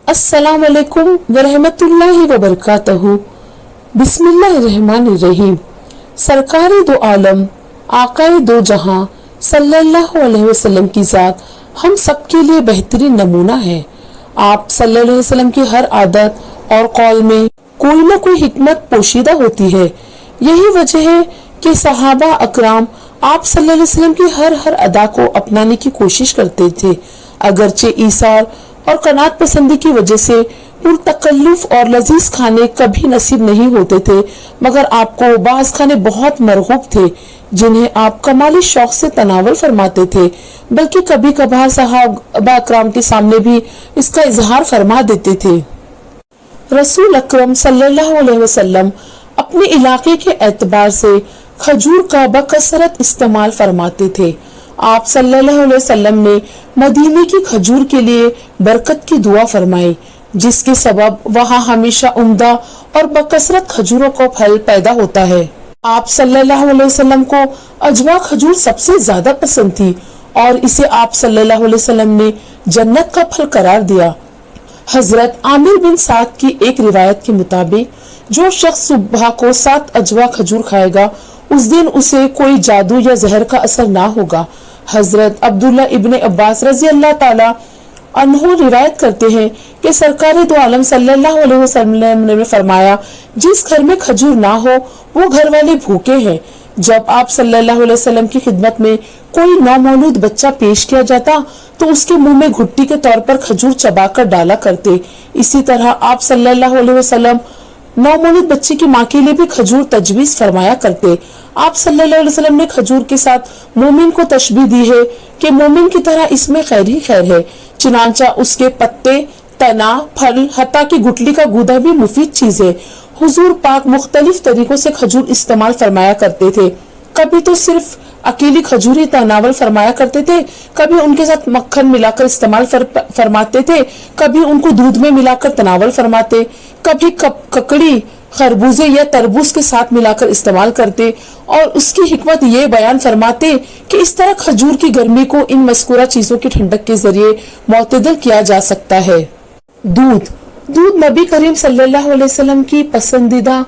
अस्सलाम वालेकुम वरहमतुल्लाहि वबरकातहू। बिस्मिल्लाहिर्रहमानिर्रहीम। सरकारे दो आलम आकाए दो जहां सल्लल्लाहु अलैहि वसल्लम की जात हम सबके लिए बेहतरीन नमूना है। आप सल्लल्लाहु अलैहि वसल्लम की हर आदत और कौल में कोई न कोई हिकमत पोशीदा होती है। यही वजह है कि सहाबा अकराम आप सल्लल्लाहु अलैहि वसल्लम की हर अदा को अपनाने की कोशिश करते थे। अगरचे ईसार और कनात पसंदी की वजह से पुरतकल्लुफ और लजीज खाने कभी नसीब नहीं होते थे, मगर आपको बाज खाने बहुत मरगूब थे जिन्हें आप कमाली शौक से तनावल फरमाते थे, बल्कि कभी कभार सहाबा अकराम के सामने भी इसका इजहार फरमा देते थे। रसूल अकरम सल्लल्लाहु अलैहि वसल्लम अपने इलाके के एतबार से खजूर का बकसरत इस्तेमाल फरमाते थे। आप सल्लल्लाहु अलैहि वसल्लम ने मदीने की खजूर के लिए बरकत की दुआ फरमाई, जिसके सबब वहाँ हमेशा उम्दा और बकसरत खजूरों का फल पैदा होता है। आप सल्लल्लाहु अलैहि वसल्लम को अजवा खजूर सबसे ज्यादा पसंद थी और इसे आप सल्लल्लाहु अलैहि वसल्लम ने जन्नत का फल करार दिया। हजरत आमिर बिन साद की एक रिवायत के मुताबिक जो शख्स सुबह को 7 अजवा खजूर खाएगा उस दिन उसे कोई जादू या जहर का असर ना होगा। हजरत अब्दुल्ला इब्ने अब्बास रजी अल्लाह ताला अन्हु रिवायत करते हैं कि सरकार दो आलम सल्लल्लाहु अलैहि वसल्लम ने फरमाया, जिस घर में खजूर ना हो वो घर वाले भूखे हैं। जब आप सल्लल्लाहु अलैहि वसल्लम की खिदमत में कोई नौमौलूद बच्चा पेश किया जाता तो उसके मुंह में घुट्टी के तौर पर खजूर चबाकर डाला करते। इसी तरह आप सल्लल्लाहु अलैहि वसल्लम नौमौलूद बच्चे की माँ के लिए भी खजूर तजवीज फरमाया करते। आप सल्लल्लाहु अलैहि वसल्लम ने खजूर के साथ मोमिन को तशबीह दी है कि मोमिन की तरह इसमें खैर ही खैर है, चुनांचा उसके पत्ते, तना, फल, हत्ता की गुठली का गूदा भी मुफीद चीज है। हुजूर पाक मुख्तलिफ तरीकों से खजूर इस्तेमाल फरमाया करते थे। कभी तो सिर्फ अकेली खजूर ही तनावल फरमाया करते थे, कभी उनके साथ मक्खन मिलाकर इस्तेमाल फरमाते थे, कभी उनको दूध में मिलाकर तनावल फरमाते, कभी ककड़ी, खरबूजे या तरबूज के साथ मिलाकर इस्तेमाल करते और उसकी हिकमत ये बयान फरमाते कि इस तरह खजूर की गर्मी को इन मज़कूरा चीजों की ठंडक के जरिए मुअतदल किया जा सकता है। दूध नबी करीम सल्लल्लाहु अलैहि वसल्लम की पसंदीदा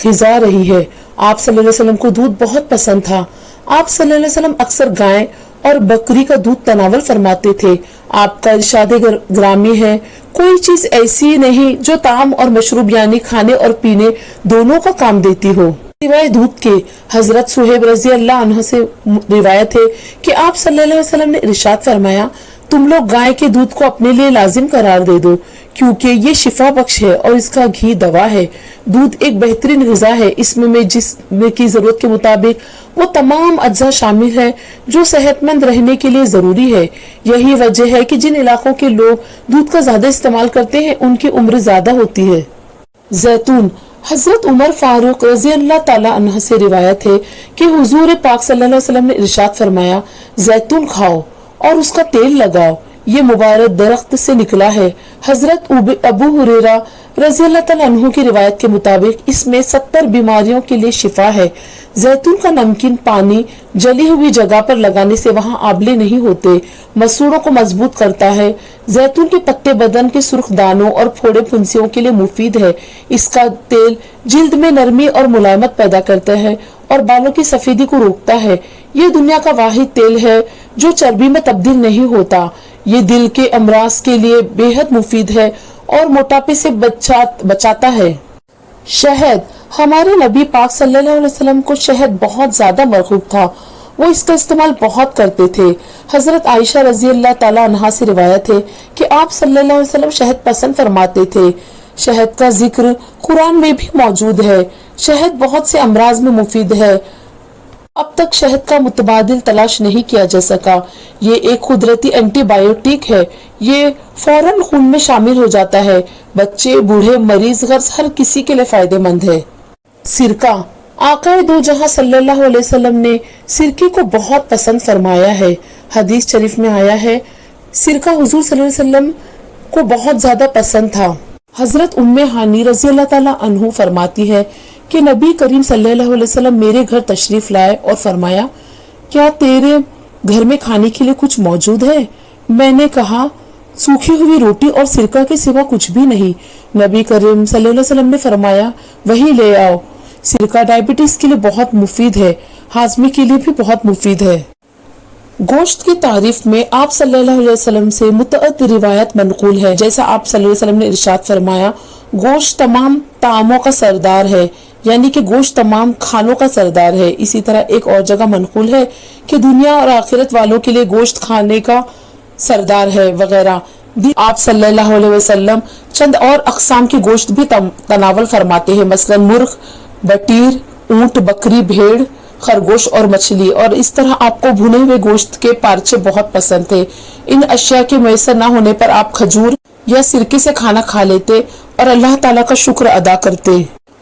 ग़िज़ा रही है। आप सल्लल्लाहु अलैहि वसल्लम को दूध बहुत पसंद था। आप सल्लल्लाहु अलैहि वसल्लम अक्सर गाय और बकरी का दूध तनावल फरमाते थे। आपका इरशाद ग्रामी है, कोई चीज ऐसी नहीं जो ताम और मशरूब यानी खाने और पीने दोनों का काम देती हो। सिवाय दूध के हजरत सुहेब रजी अल्लाह अन्हु से रिवायत है कि आप सल्लल्लाहु अलैहि वसल्लम ने इरशाद फरमाया, तुम लोग गाय के दूध को अपने लिए लाजिम करार दे दो, क्योंकि ये शिफा बख्श है और इसका घी दवा है। दूध एक बेहतरीन ग़िज़ा है, इसमें जिस्म की जरूरत के मुताबिक वो तमाम अज्जा शामिल है जो सेहतमंद रहने के लिए जरूरी है। यही वजह है कि जिन इलाकों के लोग दूध का ज्यादा इस्तेमाल करते हैं उनकी उम्र ज्यादा होती है। जैतून हजरत उमर फारूक रजी अल्लाह ताला अन्हु से रिवायत है कि हुजूर पाक सल्लल्लाहु अलैहि वसल्लम ने इरशाद फरमाया, जैतून खाओ और उसका तेल लगाओ, ये मुबारक दरख्त से निकला है। हजरत अबू हुरैरा रज़ी अल्लाह तआला अन्हु की रिवायत के मुताबिक इसमें 70 बीमारियों के लिए शिफा है। जैतून का नमकीन पानी जली हुई जगह पर लगाने से वहाँ आबले नहीं होते, मसूड़ों को मजबूत करता है। जैतून के पत्ते बदन के सुर्ख दानों और फोड़े फुंसियों के लिए मुफीद है। इसका तेल जिल्द में नरमी और मुलायमत पैदा करता है और बालों की सफेदी को रोकता है। ये दुनिया का वाहिद तेल है जो चर्बी में तब्दील नहीं होता। ये दिल के अमराज के लिए बेहद मुफीद है और मोटापे से बचाता है। शहद हमारे नबी पाक सल्लल्लाहु अलैहि वसल्लम को शहद बहुत ज्यादा मरगूब था, वो इसका इस्तेमाल बहुत करते थे। हजरत आयशा रजी अल्लाह ताला अन्हा से रिवायत है कि आप सल्लल्लाहु अलैहि वसल्लम शहद पसंद फरमाते थे। शहद का जिक्र कुरान में भी मौजूद है। शहद बहुत से अमराज में मुफीद है। अब तक शहद का मुतबादिल तलाश नहीं किया जा सका। ये एक कुदरती एंटीबायोटिक है। ये फौरन खून में शामिल हो जाता है। बच्चे, बूढ़े, मरीज, गर्ज हर किसी के लिए फायदेमंद है। सिरका आकाए दो जहां सल्लल्लाहु अलैहि वसल्लम ने सिरके को बहुत पसंद फरमाया है। हदीस शरीफ में आया है, सिरका हुजूर सल्लल्लाहु अलैहि वसल्लम को बहुत ज्यादा पसंद था। हजरत उम्मे हानी रजी अल्लाह ताला अन्हु फरमाती है कि नबी करीम सल्लल्लाहु अलैहि वसल्लम मेरे घर तशरीफ लाए और फरमाया, क्या तेरे घर में खाने के लिए कुछ मौजूद है? मैंने कहा, सूखी हुई रोटी और सिरका के सिवा कुछ भी नहीं। नबी करीम सल्लल्लाहु अलैहि वसल्लम ने फरमाया, वही ले आओ। सिरका डायबिटीज के लिए बहुत मुफीद है, हाजमे के लिए भी बहुत मुफीद है। गोश्त की तारीफ में आप सल्लल्लाहु अलैहि वसल्लम से मुतअद्दिद रिवायत मनकूल है। जैसा आप सल्लल्लाहु अलैहि वसल्लम ने इरशाद फरमाया, गोश्त तमाम तामों का सरदार है, यानी कि गोश्त तमाम खानों का सरदार है। इसी तरह एक और जगह मनकूल है कि दुनिया और आखिरत वालों के लिए गोश्त खाने का सरदार है वगैरह भी। आप सल्लल्लाहु अलैहि वसल्लम चंद और अक़साम के गोश्त भी तनावल फरमाते हैं, मसलन मुर्ग, बटीर, ऊंट, बकरी, भेड़, खरगोश और मछली। और इस तरह आपको भुने हुए गोश्त के पार्चे बहुत पसंद थे। इन अशिया के मैसर न होने पर आप खजूर या सिरके से खाना खा लेते और अल्लाह ताला का शुक्र अदा करते।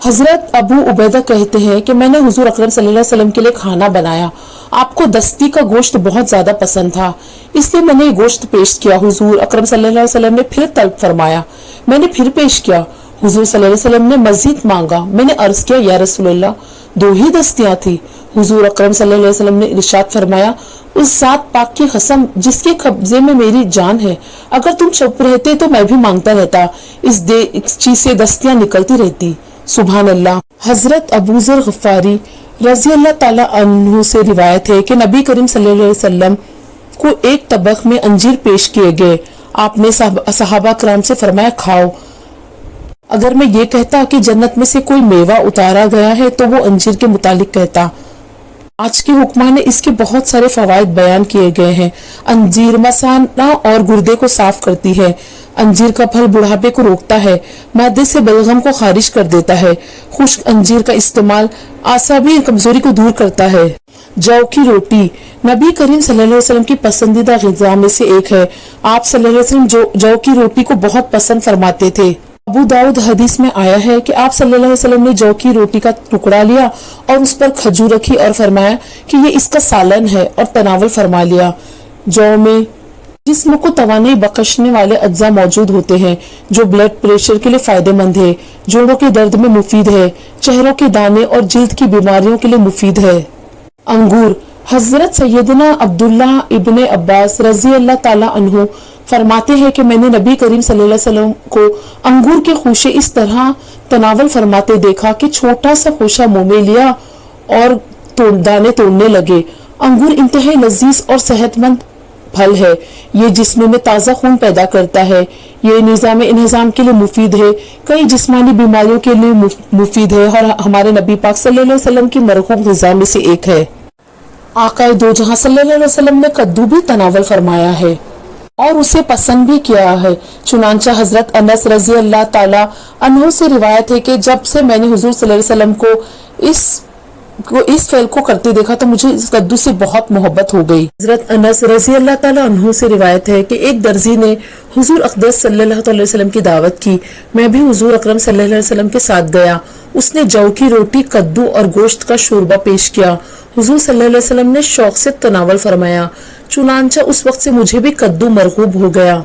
हजरत अबू उबैदा कहते हैं कि मैंने हुजूर अकरम सल्लल्लाहु अलैहि वसल्लम के लिए खाना बनाया। आपको दस्ती का गोश्त बहुत ज्यादा पसंद था, इसलिए मैंने ये गोश्त पेश किया। हुजूर अकरम सल्लल्लाहु अलैहि वसल्लम ने फिर तलब फरमाया, मैंने फिर पेश किया। हुजूर सल्लल्लाहु अलैहि वसल्लम ने मजीद मांगा। मैंने अर्ज किया, या रसूलल्लाह, 2 ही दस्तियां थी। हुजूर अकरम सल्लल्लाहु अलैहि वसल्लम ने इरशाद फरमाया, उस जात पाक की कसम जिसके कब्जे में मेरी जान है, अगर तुम चुप रहते तो मैं भी मांगता रहता, इस चीज से दस्तियां निकलती रहती। सुभान अल्लाह। हजरत अबू ज़र गफ़ारी रज़ी अल्लाह ताला अन्हु से रिवायत है कि नबी करीम सल्लल्लाहु अलैहि वसल्लम को एक तबक में अंजीर पेश किए गए। आपने सहाबा कराम से फरमाया, खाओ। अगर मैं ये कहता कि जन्नत में से कोई मेवा उतारा गया है तो वो अंजीर के मुतालिक कहता। आज के हुक्मा ने इसके बहुत सारे फवायद बयान किए गए हैं। अंजीर मसाना और गुर्दे को साफ करती है। अंजीर का फल बुढ़ापे को रोकता है, मादे से बलगम को खारिज कर देता है। खुश्क अंजीर का इस्तेमाल आसाबी कमजोरी को दूर करता है। जौ की रोटी नबी करीम सल्लल्लाहु अलैहि वसल्लम की पसंदीदा ग़िज़ा में से एक है। आप सल्लल्लाहु अलैहि वसल्लम जौ की रोटी को बहुत पसंद फरमाते थे। अबू दाऊद हदीस में आया है कि आप सल्लल्लाहु अलैहि वसल्लम ने जौ की रोटी का टुकड़ा लिया और उस पर खजूर रखी और फरमाया कि ये इसका सालन है और तनावल फरमा लिया। जौ में जिस्म को तवानाई बख्शने वाले अज्जा मौजूद होते हैं जो ब्लड प्रेशर के लिए फायदेमंद है, जोड़ों के दर्द में मुफीद है, चेहरों के दाने और जिल्द की बीमारियों के लिए मुफीद है। अंगूर हजरत सैयदना अब्दुल्ला इब्ने अब्बास रजी अल्लाह ताला अन्हु फरमाते हैं कि मैंने नबी करीम सल्लल्लाहु अलैहि वसल्लम को अंगूर के खूशे इस तरह तनावल फरमाते देखा कि छोटा सा खूशा मुंह में लिया और दाने तोड़ने लगे। अंगूर इंतहाई लजीज और सेहतमंद फल है। ये जिस्म में ताज़ा खून पैदा करता है। ये निज़ाम इंहिज़ाम के लिए मुफीद है, कई जिस्मानी बीमारियों के लिए मुफीद है और हमारे नबी पाक सल्लल्लाहु अलैहि वसल्लम की मरहूम ग़िज़ा में से एक है। आक़ाए दो जहां सल्लल्लाहु अलैहि वसल्लम ने कद्दू भी तनावल फरमाया है और उसे पसंद भी किया है। चुनांचा हजरत अनस रजी अल्लाह ताला अन्हु से रिवायत है कि जब से मैंने हुजूर सल्लल्लाहु अलैहि वसल्लम को इस फेल को करते देखा तो मुझे इस कद्दू से बहुत मोहब्बत हो गई। हजरत अनस रजी अल्लाह ताला अन्हु से रिवायत है कि एक दर्जी ने हुजूर अक़दस सल्लल्लाहु अलैहि वसल्लम की दावत की। मैं भी हुजूर अकरम सल्लल्लाहु अलैहि वसल्लम के साथ गया। उसने जौ की रोटी, कद्दू और गोश्त का शोरबा पेश किया। हुजूर सल्लल्लाहु अलैहि वसल्लम ने शौक से तनावल फरमाया। चुनांचा उस वक्त से मुझे भी कद्दू मरगूब हो गया।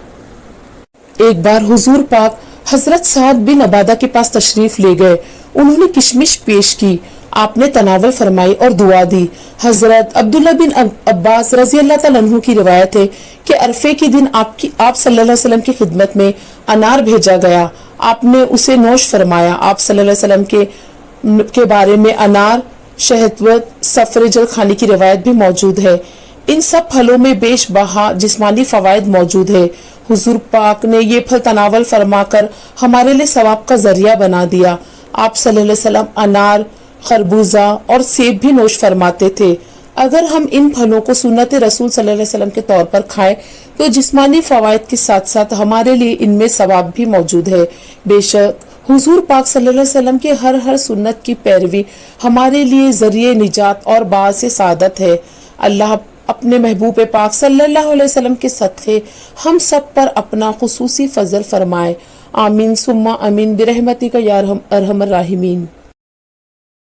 एक बार हुजूर पाक हजरत साद बिन अबादा के पास तशरीफ ले गए। उन्होंने किशमिश पेश की। आपने तनावल फरमाई और दुआ दी। हजरत अब्दुल्ला बिन अब्बास रजी अल्लाह तआला अन्हु की रिवायत है कि अरफे के दिन आप सल्लल्लाहु अलैहि वसल्लम की खिदमत में अनार भेजा गया। आपने उसे नोश फरमाया। आप सल्लल्लाहु अलैहि वसल्लम के बारे में अनार, शहतवत, सफरे जल खाने की रिवायत भी मौजूद है। इन सब फलों में बेशबहा जिस्मानी फवायद मौजूद है। हुजूर पाक ने ये फल तनावल फरमाकर हमारे लिए सवाब का जरिया बना दिया। आप सल्लल्लाहु अलैहि वसल्लम अनार, खरबूजा और सेब भी नोश फरमाते थे। अगर हम इन फलों को सुन्नत रसूल सल्लल्लाहु अलैहि वसल्लम के तौर पर खाएं तो जिस्मानी फवायद के साथ साथ हमारे लिए इनमें सवाब भी मौजूद है। बेशक हुजूर पाक सल्लल्लाहु अलैहि वसल्लम के हर सुन्नत की पैरवी हमारे लिए जरिए निजात और बाअस सादत है। अल्लाह अपने महबूब पाक सल्लल्लाहु अलैहि वसल्लम के सदक़े हम सब पर अपना खुसूसी फजल फरमाए। आमीन सुम्मा आमीन बिरहमतिका या अरहमर राहिमीन।